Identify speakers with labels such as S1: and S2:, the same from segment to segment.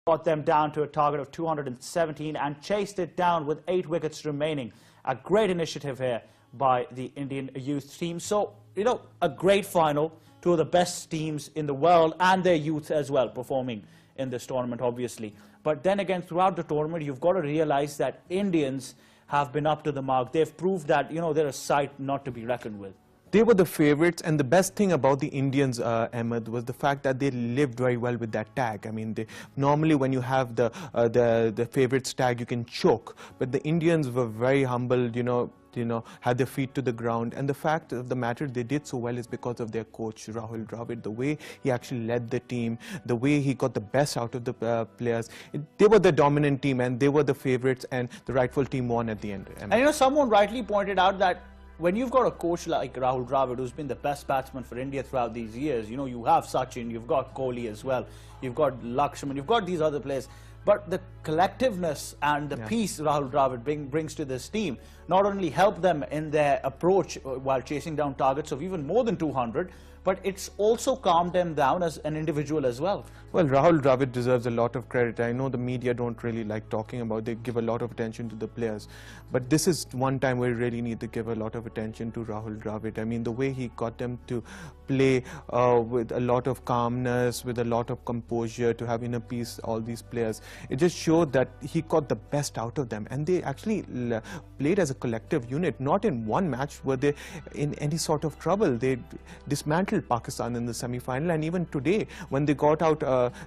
S1: got them down to a target of 217 and chased it down with 8 wickets remaining. A great initiative here by the Indian youth team. So, a great final. Two of the best teams in the world and their youth as well performing in this tournament, obviously. But then again, throughout the tournament, you've got to realize that Indians have been up to the mark. They've proved that, they're a sight not to be reckoned with.
S2: They were the favorites, and the best thing about the Indians, Ahmed, was the fact that they lived very well with that tag. I mean, normally when you have the favorites tag, you can choke, but the Indians were very humble, had their feet to the ground. And the fact of the matter, they did so well is because of their coach, Rahul Dravid. The way he actually led the team, the way he got the best out of the players. They were the dominant team, and they were the favorites, and the rightful team won at the end.
S1: And someone rightly pointed out that when you've got a coach like Rahul Dravid, who's been the best batsman for India throughout these years, you have Sachin, you've got Kohli as well, you've got Lakshman, you've got these other players. But the collectiveness and the peace Rahul Dravid brings to this team not only help them in their approach while chasing down targets of even more than 200, but it's also calmed them down as an individual as well.
S2: Well, Rahul Dravid deserves a lot of credit. I know the media don't really like talking about, they give a lot of attention to the players. But this is one time where we really need to give a lot of attention to Rahul Dravid. I mean, the way he got them to play with a lot of calmness, with a lot of composure, to have inner peace, all these players. It just showed that he got the best out of them. And they actually played as a collective unit. Not in one match were they in any sort of trouble. They dismantled Pakistan in the semi-final, and even today when they got out,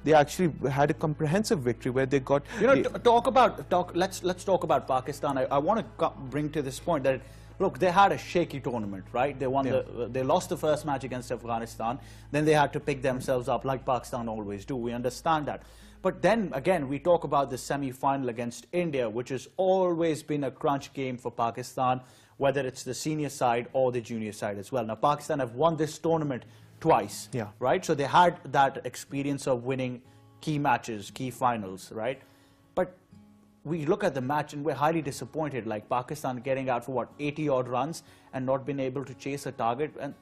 S2: they actually had a comprehensive victory where they got.
S1: Let's talk about Pakistan. I want to bring to this point that, look, they had a shaky tournament, right? They won they lost the first match against Afghanistan. Then they had to pick themselves up like Pakistan always do. We understand that. But then again, we talk about the semi-final against India, which has always been a crunch game for Pakistan, whether it's the senior side or the junior side as well. Now, Pakistan have won this tournament twice, right? So they had that experience of winning key matches, key finals, right? But we look at the match and we're highly disappointed, like Pakistan getting out for what, 80-odd runs and not being able to chase a target. And,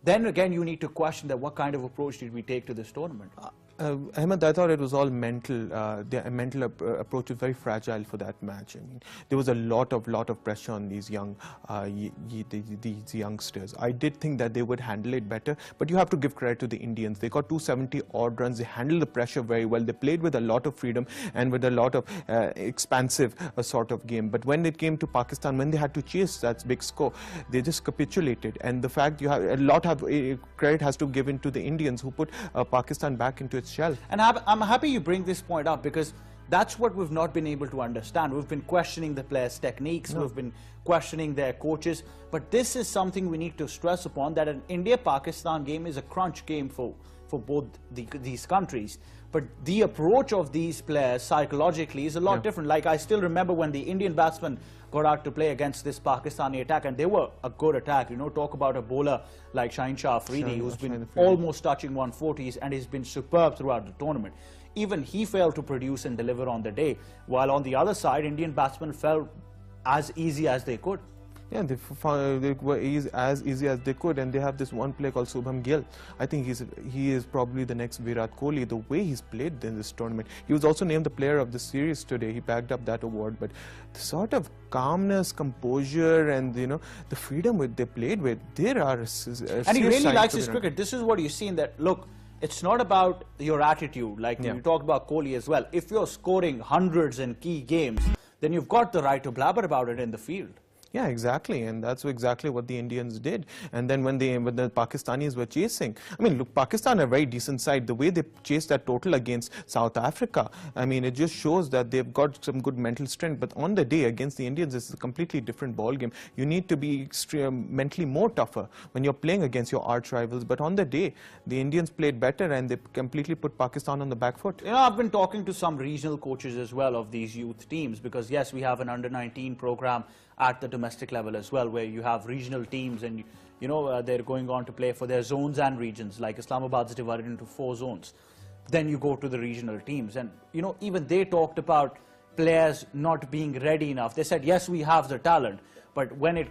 S1: then again, you need to question that what kind of approach did we take to this tournament?
S2: Ahmed, I thought it was all mental. The mental approach was very fragile for that match. I mean, there was a lot of pressure on these these youngsters. I did think that they would handle it better, but you have to give credit to the Indians. They got 270 odd runs. They handled the pressure very well. They played with a lot of freedom and with a lot of expansive sort of game. But when it came to Pakistan, when they had to chase that big score, they just capitulated. And the fact you have a lot of credit has to give into the Indians, who put Pakistan back into its shell.
S1: And I'm happy you bring this point up, because that's what we've not been able to understand. We've been questioning the players' techniques, we've been questioning their coaches, but this is something we need to stress upon, that an India-Pakistan game is a crunch game for both these countries. But the approach of these players psychologically is a lot different. Like, I still remember when the Indian batsmen got out to play against this Pakistani attack, and they were a good attack. Talk about a bowler like Shaheen Shah Afridi, who's been almost touching 140s, and he's been superb throughout the tournament. Even he failed to produce and deliver on the day, while on the other side, Indian batsmen felt as easy as they could.
S2: Yeah, they were as easy as they could, and they have this one player called Shubham Gill. I think he is probably the next Virat Kohli. The way he's played in this tournament, he was also named the player of the series today. He bagged up that award. But the sort of calmness, composure, and the freedom they played with, there are.
S1: And he really likes his cricket. This is what you see in that. Look, it's not about your attitude. Like you talked about Kohli as well. If you're scoring hundreds in key games, then you've got the right to blabber about it in the field.
S2: Yeah, exactly, and that's exactly what the Indians did. And then when the Pakistanis were chasing, I mean, look, Pakistan are a very decent side. The way they chased that total against South Africa, I mean, it just shows that they've got some good mental strength. But on the day against the Indians, it's a completely different ball game. You need to be mentally more tougher when you're playing against your arch rivals. But on the day, the Indians played better, and they completely put Pakistan on the back foot.
S1: I've been talking to some regional coaches as well of these youth teams, because yes, we have an under-19 program at the domestic level as well, where you have regional teams, and they're going on to play for their zones and regions. Like Islamabad's divided into 4 zones. Then you go to the regional teams, and even they talked about players not being ready enough. They said, yes, we have the talent, but when it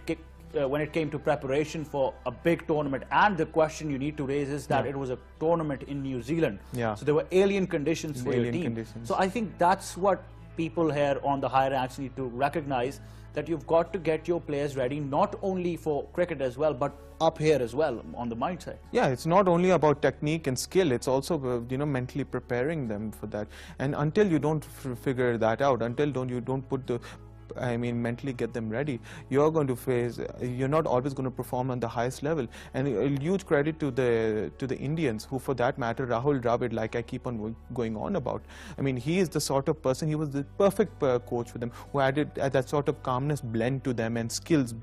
S1: when it came to preparation for a big tournament. And the question you need to raise is that it was a tournament in New Zealand.
S2: Yeah.
S1: So there were alien conditions for your team. So I think that's what people here on the higher ranks need to recognize, that you've got to get your players ready not only for cricket as well, but up here as well on the mindset.
S2: Yeah, it's not only about technique and skill, it's also you know, mentally preparing them for that. And until you don't figure that out, until you don't put the mentally get them ready, you're going to face, you're not always going to perform on the highest level. And a huge credit to the Indians, who for that matter, Rahul Dravid, like I keep on going on about. I mean, he is the sort of person, he was the perfect coach for them, who added that sort of calmness blend to them and skills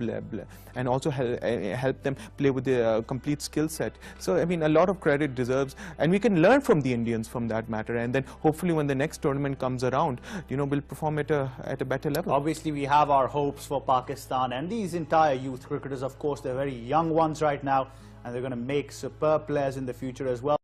S2: and also help them play with the complete skill set. So, I mean, a lot of credit deserves, and we can learn from the Indians from that matter. And then hopefully when the next tournament comes around, you know, we'll perform at a better level.
S1: Obviously, we have our hopes for Pakistan and these entire youth cricketers. Of course, they're very young ones right now, and they're going to make superb players in the future as well.